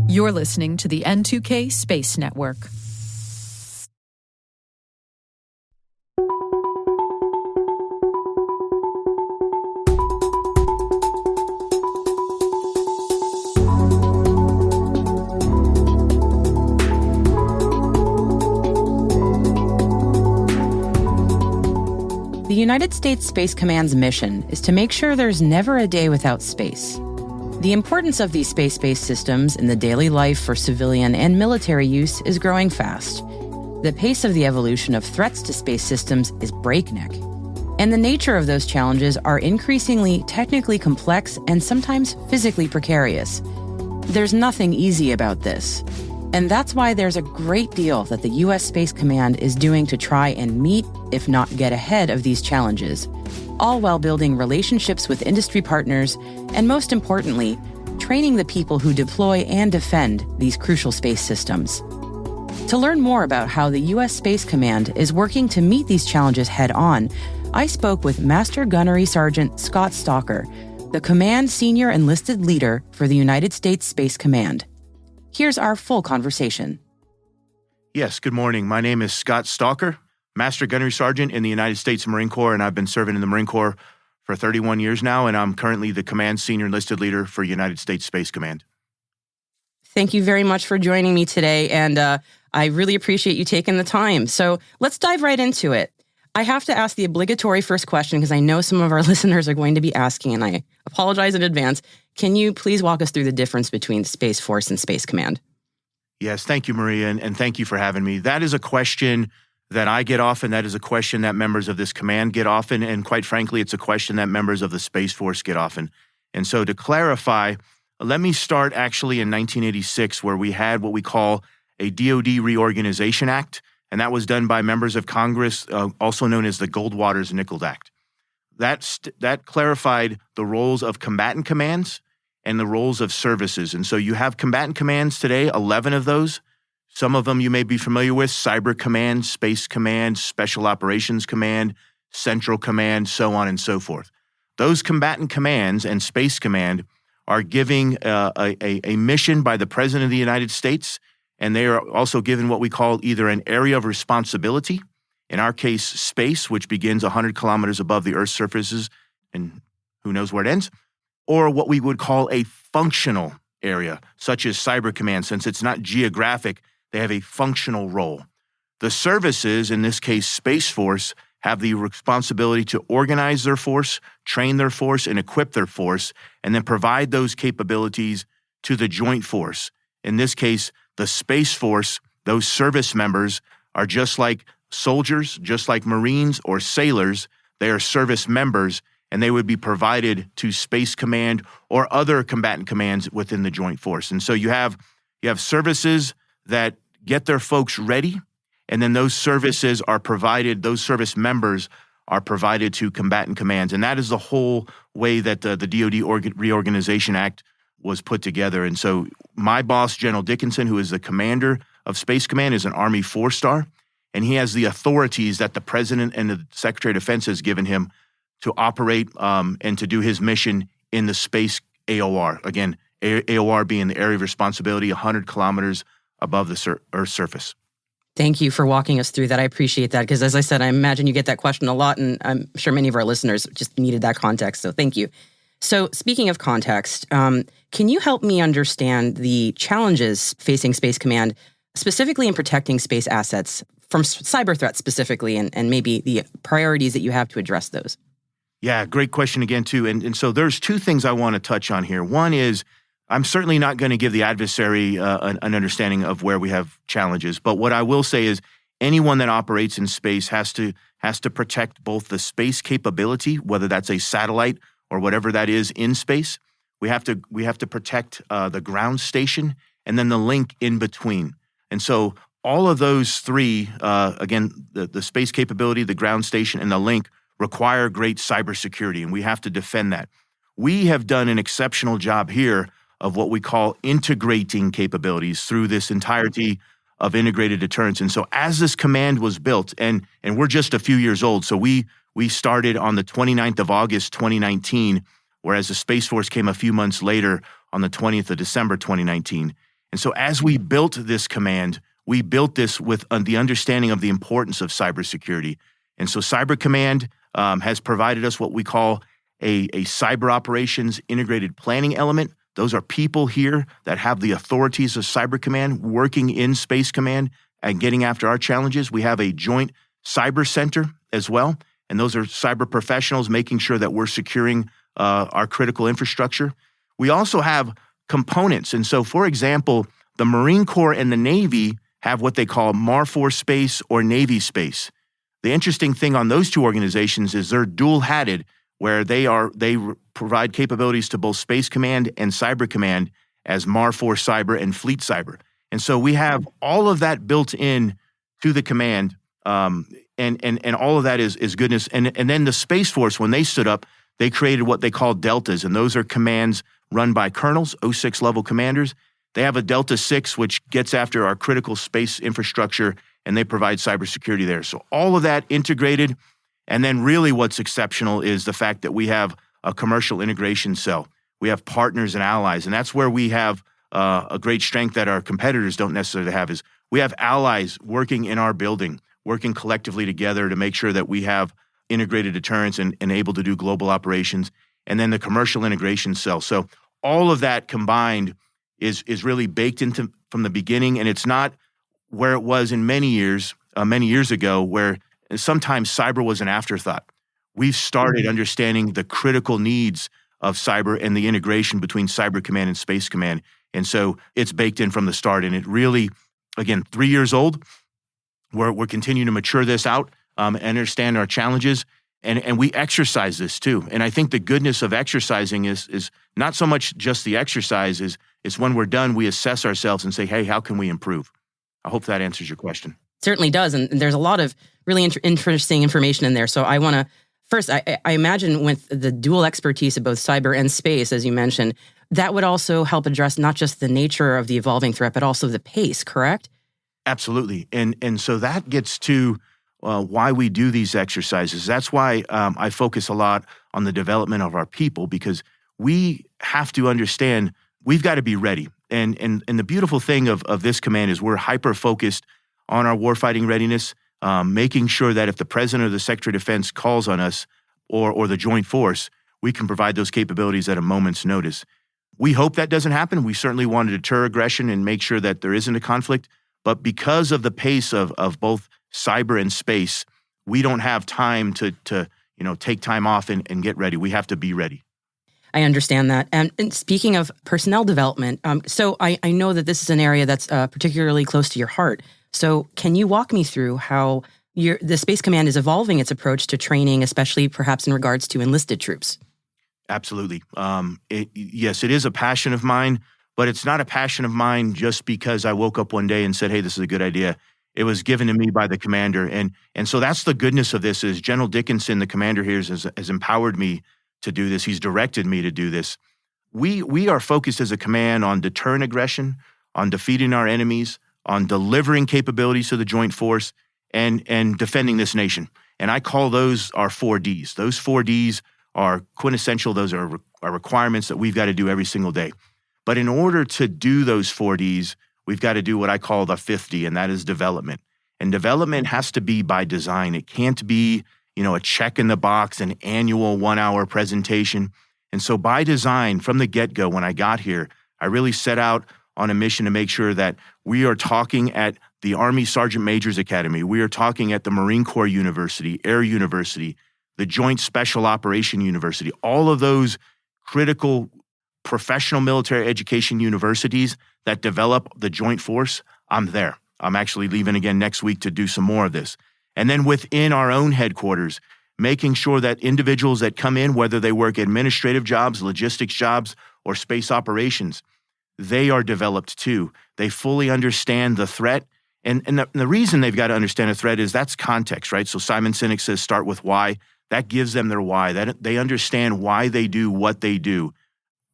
You're listening to the N2K Space Network. The United States Space Command's mission is to make sure there's never a day without space. The importance of these space-based systems in the daily life for civilian and military use is growing fast. The pace of the evolution of threats to space systems is breakneck, and the nature of those challenges are increasingly technically complex and sometimes physically precarious. There's nothing easy about this, and that's why there's a great deal that the U.S. Space Command is doing to try and meet, if not get ahead of these challenges, all while building relationships with industry partners and, most importantly, training the people who deploy and defend these crucial space systems. To learn more about how the U.S. Space Command is working to meet these challenges head-on, I spoke with Master Gunnery Sergeant Scott Stalker, the Command Senior Enlisted Leader for the United States Space Command. Here's our full conversation. Yes, good morning. My name is Scott Stalker, Master Gunnery Sergeant in the United States Marine Corps, and I've been serving in the Marine Corps for 31 years now, and I'm currently the Command Senior Enlisted Leader for United States Space Command. Thank you very much for joining me today, and I really appreciate you taking the time. So let's dive right into it. I have to ask the obligatory first question because I know some of our listeners are going to be asking, and I apologize in advance. Can you please walk us through the difference between Space Force and Space Command? Yes, thank you, Maria, and thank you for having me. That is a question that I get often. That is a question that members of this command get often, and quite frankly, it's a question that members of the Space Force get often. And so to clarify, let me start actually in 1986, where we had what we call a DoD Reorganization Act, and that was done by members of Congress, also known as the Goldwater-Nichols Act. That clarified the roles of combatant commands and the roles of services. And so you have combatant commands today, 11 of those. Some of them you may be familiar with: Cyber Command, Space Command, Special Operations Command, Central Command, so on and so forth. Those combatant commands and Space Command are giving a mission by the President of the United States, and they are also given what we call either an area of responsibility, in our case, space, which begins 100 kilometers above the Earth's surfaces, and who knows where it ends, or what we would call a functional area, such as Cyber Command. Since it's not geographic, they have a functional role. The services, in this case, Space Force, have the responsibility to organize their force, train their force, and equip their force, and then provide those capabilities to the joint force. In this case, the Space Force, those service members are just like soldiers, just like Marines or sailors. They are service members, and they would be provided to Space Command or other combatant commands within the joint force. And so you have services that get their folks ready, and then those services are provided, those service members are provided to combatant commands. And that is the whole way that the DoD Reorganization Act was put together. And so my boss, General Dickinson, who is the commander of Space Command, is an Army 4-star, and he has the authorities that the President and the Secretary of Defense has given him to operate and to do his mission in the space AOR. Again, AOR being the area of responsibility 100 kilometers above the Earth's surface. Thank you for walking us through that. I appreciate that because, as I said, I imagine you get that question a lot, and I'm sure many of our listeners just needed that context, so thank you. So speaking of context, can you help me understand the challenges facing Space Command, specifically in protecting space assets from cyber threats specifically, and maybe the priorities that you have to address those? Yeah, great question again, too. And so there's two things I want to touch on here. One is I'm certainly not going to give the adversary an understanding of where we have challenges. But what I will say is anyone that operates in space has to protect both the space capability, whether that's a satellite or whatever that is in space. We have to protect the ground station and then the link in between. And so all of those three, again, the space capability, the ground station, and the link require great cybersecurity, and we have to defend that. We have done an exceptional job here of what we call integrating capabilities through this entirety of integrated deterrence. And so as this command was built, and we're just a few years old, so we started on the 29th of August, 2019, whereas the Space Force came a few months later on the 20th of December 2019. And so as we built this command, we built this with the understanding of the importance of cybersecurity. And so Cyber Command has provided us what we call a cyber operations integrated planning element. Those are people here that have the authorities of Cyber Command working in Space Command and getting after our challenges. We have a joint cyber center as well, and those are cyber professionals making sure that we're securing our critical infrastructure. We also have components. And so, for example, the Marine Corps and the Navy have what they call MAR-4 space or Navy space. The interesting thing on those two organizations is they're dual-hatted, where they provide capabilities to both Space Command and Cyber Command as MAR-4 Cyber and Fleet Cyber. And so we have all of that built in to the command, and all of that is goodness. And then the Space Force, when they stood up, they created what they call deltas, and those are commands run by colonels, 06 level commanders. They have a Delta 6, which gets after our critical space infrastructure, and they provide cybersecurity there. So all of that integrated. And then really what's exceptional is the fact that we have a commercial integration cell. We have partners and allies, and that's where we have a great strength that our competitors don't necessarily have, is we have allies working in our building, working collectively together to make sure that we have integrated deterrence and able to do global operations, and then the commercial integration cell. So all of that combined is really baked into from the beginning, and it's not where it was in many years ago, where sometimes cyber was an afterthought. We've started understanding the critical needs of cyber and the integration between Cyber Command and Space Command. And so it's baked in from the start. And it really, again, 3 years old, we're continuing to mature this out, understand our challenges, and we exercise this too. And I think the goodness of exercising is not so much just the exercise, is when we're done, we assess ourselves and say, hey, how can we improve? I hope that answers your question. Certainly does. And there's a lot of really interesting information in there. So I want to, first, I imagine with the dual expertise of both cyber and space, as you mentioned, that would also help address not just the nature of the evolving threat, but also the pace, correct? Absolutely. And so that gets to why we do these exercises. That's why I focus a lot on the development of our people, because we have to understand we've got to be ready. And the beautiful thing of this command is we're hyper-focused on our warfighting readiness, making sure that if the President or the Secretary of Defense calls on us or the Joint Force, we can provide those capabilities at a moment's notice. We hope that doesn't happen. We certainly want to deter aggression and make sure that there isn't a conflict. But because of the pace of both cyber and space, we don't have time to take time off and get ready. We have to be ready. I understand that. And speaking of personnel development, so I know that this is an area that's particularly close to your heart. So can you walk me through how the Space Command is evolving its approach to training, especially perhaps in regards to enlisted troops? Absolutely. Yes, it is a passion of mine, but it's not a passion of mine just because I woke up one day and said, hey, this is a good idea. It was given to me by the commander. And so that's the goodness of this is General Dickinson, the commander here, has empowered me to do this. He's directed me to do this. We are focused as a command on deterrent aggression, on defeating our enemies, on delivering capabilities to the Joint Force, and defending this nation. And I call those our 4Ds. Those 4Ds are quintessential. Those are requirements that we've got to do every single day. But in order to do those 4Ds, we've got to do what I call the 5th D, and that is development. And development has to be by design. It can't be, a check in the box, an annual 1-hour presentation. And so by design, from the get-go, when I got here, I really set out on a mission to make sure that we are talking at the Army Sergeant Major's Academy. We are talking at the Marine Corps University, Air University, the Joint Special Operation University, all of those critical professional military education universities that develop the Joint Force. I'm there. I'm actually leaving again next week to do some more of this. And then within our own headquarters, making sure that individuals that come in, whether they work administrative jobs, logistics jobs, or space operations, they are developed too. They fully understand the threat. And the reason they've got to understand a threat is that's context, right? So Simon Sinek says start with why. That gives them their why. That they understand why they do what they do.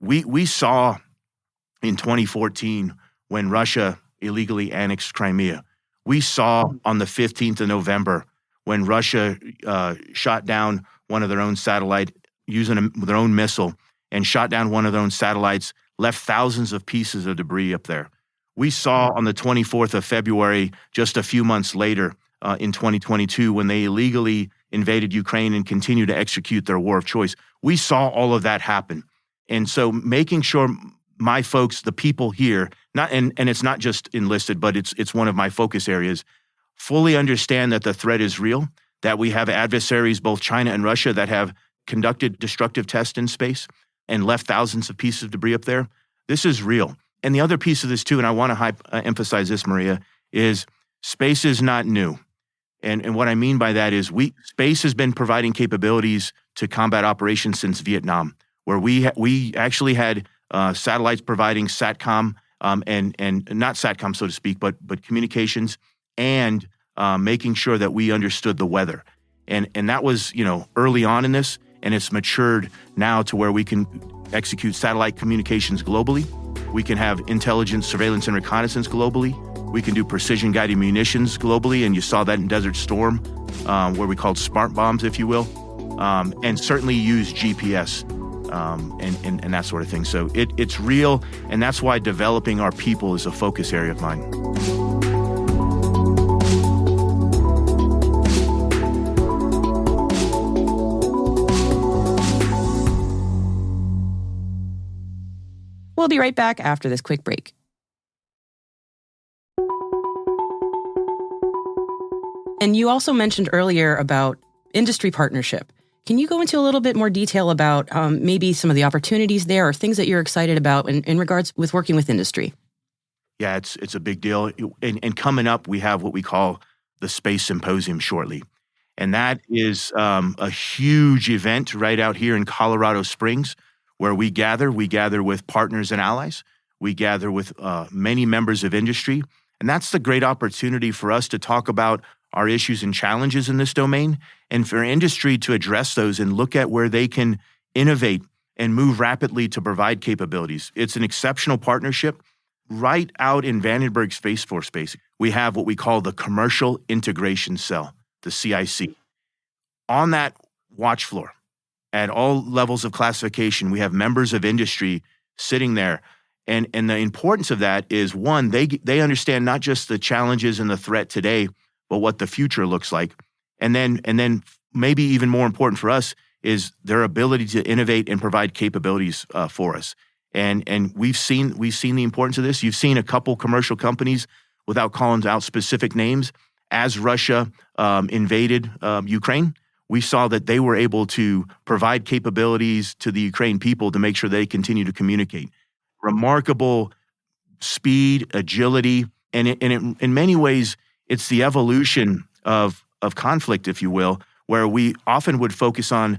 We saw in 2014 when Russia illegally annexed Crimea. We saw on the 15th of November when Russia shot down one of their own satellite using their own missile and shot down one of their own satellites left thousands of pieces of debris up there. We saw on the 24th of February, just a few months later in 2022, when they illegally invaded Ukraine and continued to execute their war of choice, we saw all of that happen. And so making sure my folks, the people here, and it's not just enlisted, but it's one of my focus areas, fully understand that the threat is real, that we have adversaries, both China and Russia, that have conducted destructive tests in space and left thousands of pieces of debris up there. This is real. And the other piece of this too, and I want to emphasize this, Maria, is space is not new. And what I mean by that is space has been providing capabilities to combat operations since Vietnam, where we actually had satellites providing SATCOM and not SATCOM, so to speak, but communications and making sure that we understood the weather. And that was, early on in this, and it's matured now to where we can execute satellite communications globally. We can have intelligence, surveillance, and reconnaissance globally. We can do precision-guided munitions globally, and you saw that in Desert Storm, where we called smart bombs, if you will, and certainly use GPS and that sort of thing. So it's real, and that's why developing our people is a focus area of mine. We'll be right back after this quick break. And you also mentioned earlier about industry partnership. Can you go into a little bit more detail about maybe some of the opportunities there or things that you're excited about in regards with working with industry? Yeah, it's a big deal. And coming up, we have what we call the Space Symposium shortly. And that is a huge event right out here in Colorado Springs, where we gather with partners and allies. We gather with many members of industry. And that's the great opportunity for us to talk about our issues and challenges in this domain, and for industry to address those and look at where they can innovate and move rapidly to provide capabilities. It's an exceptional partnership. Right out in Vandenberg Space Force Base, we have what we call the Commercial Integration Cell, the CIC. On that watch floor, at all levels of classification, we have members of industry sitting there. And the importance of that is, one, they understand not just the challenges and the threat today, but what the future looks like. And then maybe even more important for us is their ability to innovate and provide capabilities for us. And we've seen the importance of this. You've seen a couple commercial companies, without calling out specific names, as Russia invaded Ukraine, we saw that they were able to provide capabilities to the Ukraine people to make sure they continue to communicate. Remarkable speed, agility, and in many ways, it's the evolution of conflict, if you will, where we often would focus on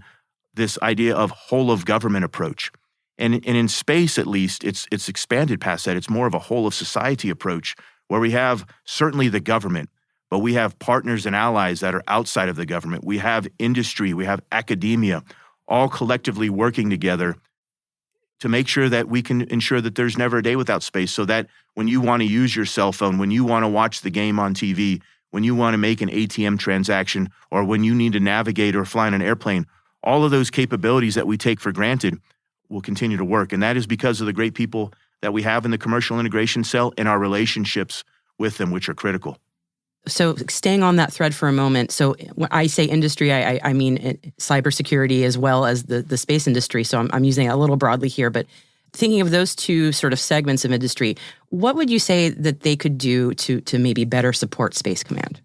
this idea of whole of government approach. And in space, at least, it's expanded past that. It's more of a whole of society approach, where we have certainly the government, but we have partners and allies that are outside of the government. We have industry, we have academia, all collectively working together to make sure that we can ensure that there's never a day without space, so that when you want to use your cell phone, when you want to watch the game on TV, when you want to make an ATM transaction, or when you need to navigate or fly in an airplane, all of those capabilities that we take for granted will continue to work. And that is because of the great people that we have in the Commercial Integration Cell and our relationships with them, which are critical. So staying on that thread for a moment. So when I say industry, I mean cybersecurity as well as the space industry. So I'm using it a little broadly here, but thinking of those two sort of segments of industry, what would you say that they could do to maybe better support Space Command?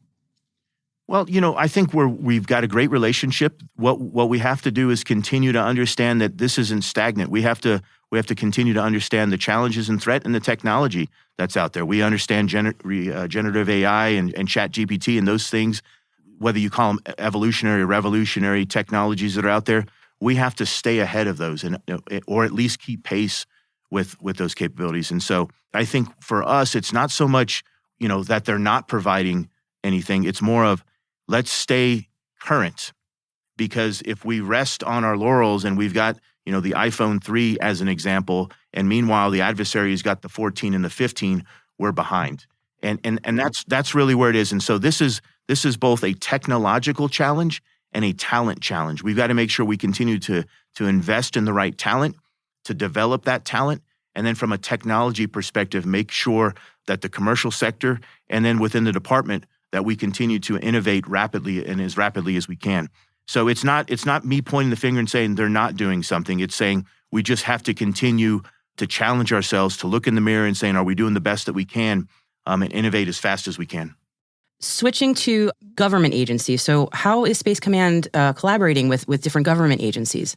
Well, I think we've got a great relationship. What we have to do is continue to understand that this isn't stagnant. We have to continue to understand the challenges and threat and the technology that's out there. We understand generative AI and ChatGPT and those things, whether you call them evolutionary or revolutionary technologies that are out there. We have to stay ahead of those, or at least keep pace with those capabilities. And so I think for us, it's not so much that they're not providing anything. It's more of, let's stay current, because if we rest on our laurels and we've got the iPhone 3 as an example, and meanwhile the adversary's got the 14 and the 15, we're behind. And that's really where it is. And so this is both a technological challenge and a talent challenge. We've got to make sure we continue to invest in the right talent, to develop that talent, And then from a technology perspective, make sure that the commercial sector and then within the department that we continue to innovate rapidly and as rapidly as we can. So it's not me pointing the finger and saying they're not doing something. It's saying we just have to continue to challenge ourselves, to look in the mirror and saying, are we doing the best that we can, and innovate as fast as we can. Switching to government agencies. So how is Space Command collaborating with different government agencies?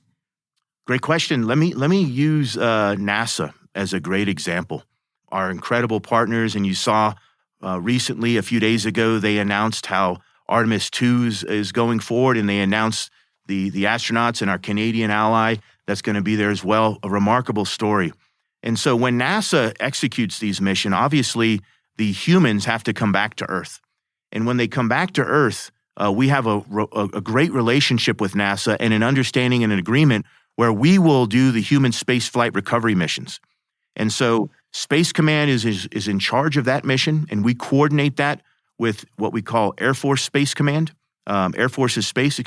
Great question. Let me use NASA as a great example. Our incredible partners, and you saw recently, a few days ago, they announced how Artemis 2 is going forward, and they announced the astronauts and our Canadian ally that's going to be there as well. A remarkable story. And so when NASA executes these missions, obviously the humans have to come back to Earth. And when they come back to Earth, we have a great relationship with NASA and an understanding and an agreement where we will do the human space flight recovery missions. And so Space Command is in charge of that mission, and we coordinate that with what we call Air Force Space Command, Air Force's Space,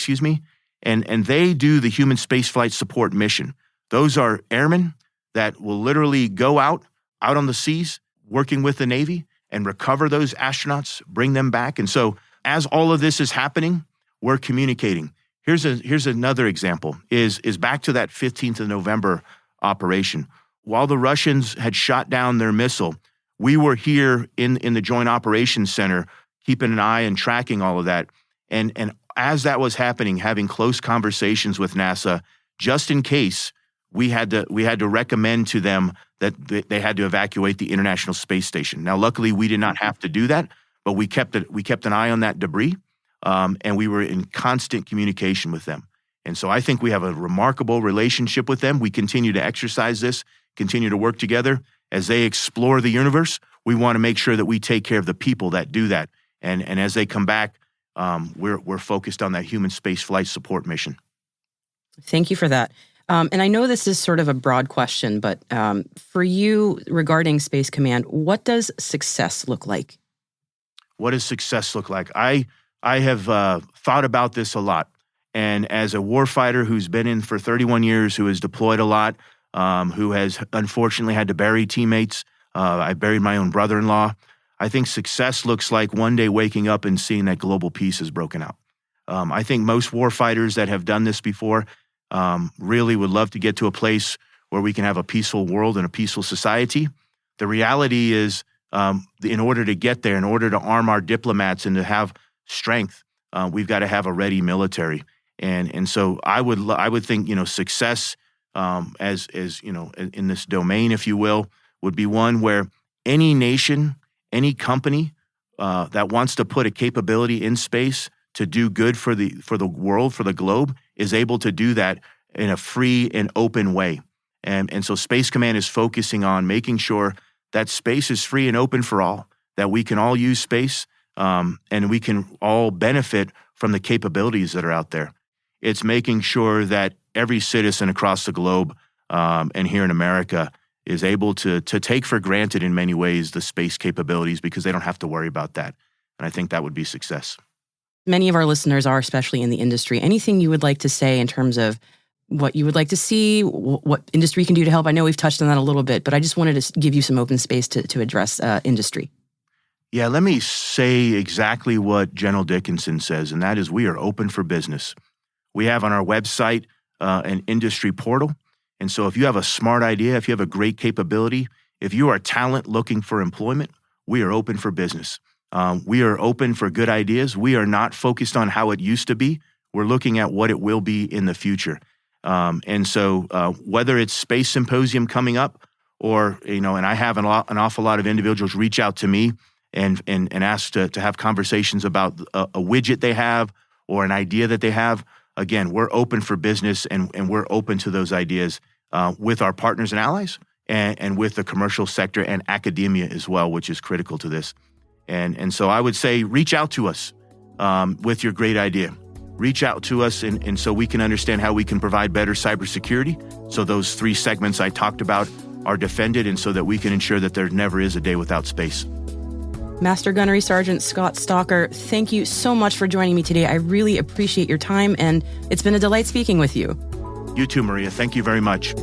and they do the human space flight support mission. Those are airmen that will literally go out on the seas, working with the Navy, and recover those astronauts, bring them back. And so as all of this is happening, we're communicating. Here's another example, is back to that 15th of November operation. While the Russians had shot down their missile, we were here in the Joint Operations Center, keeping an eye and tracking all of that. And as that was happening, having close conversations with NASA, just in case, we had to recommend to them that they had to evacuate the International Space Station. Now, luckily, we did not have to do that, but we kept an eye on that debris, and we were in constant communication with them. And so I think we have a remarkable relationship with them. We continue to exercise this, continue to work together. As they explore the universe, we want to make sure that we take care of the people that do that. And as they come back, we're focused on that human space flight support mission. Thank you for that. And I know this is sort of a broad question, but for you regarding Space Command, what does success look like? What does success look like? I have thought about this a lot. And as a warfighter who's been in for 31 years, who has deployed a lot, who has unfortunately had to bury teammates, I buried my own brother-in-law. I think success looks like one day waking up and seeing that global peace is broken out. I think most warfighters that have done this before really would love to get to a place where we can have a peaceful world and a peaceful society. The reality is, in order to get there, in order to arm our diplomats and to have strength, we've got to have a ready military. And so I would think, success as in this domain, if you will, would be one where any nation, any company that wants to put a capability in space to do good for the world, for the globe, is able to do that in a free and open way. And so Space Command is focusing on making sure that space is free and open for all, that we can all use space, and we can all benefit from the capabilities that are out there. It's making sure that every citizen across the globe and here in America is able to take for granted in many ways the space capabilities because they don't have to worry about that. And I think that would be success. Many of our listeners are, especially in the industry. Anything you would like to say in terms of what you would like to see, what industry can do to help? I know we've touched on that a little bit, but I just wanted to give you some open space to address industry. Yeah, let me say exactly what General Dickinson says, and that is we are open for business. We have on our website an industry portal. And so if you have a smart idea, if you have a great capability, if you are a talent looking for employment, we are open for business. We are open for good ideas. We are not focused on how it used to be. We're looking at what it will be in the future. And so whether it's Space Symposium coming up or, and I have an awful lot of individuals reach out to me and ask to have conversations about a widget they have or an idea that they have. Again, we're open for business and we're open to those ideas with our partners and allies and with the commercial sector and academia as well, which is critical to this. And so I would say reach out to us with your great idea. Reach out to us and so we can understand how we can provide better cybersecurity. So those 3 segments I talked about are defended and so that we can ensure that there never is a day without space. Master Gunnery Sergeant Scott Stalker, thank you so much for joining me today. I really appreciate your time, and it's been a delight speaking with you. You too, Maria. Thank you very much.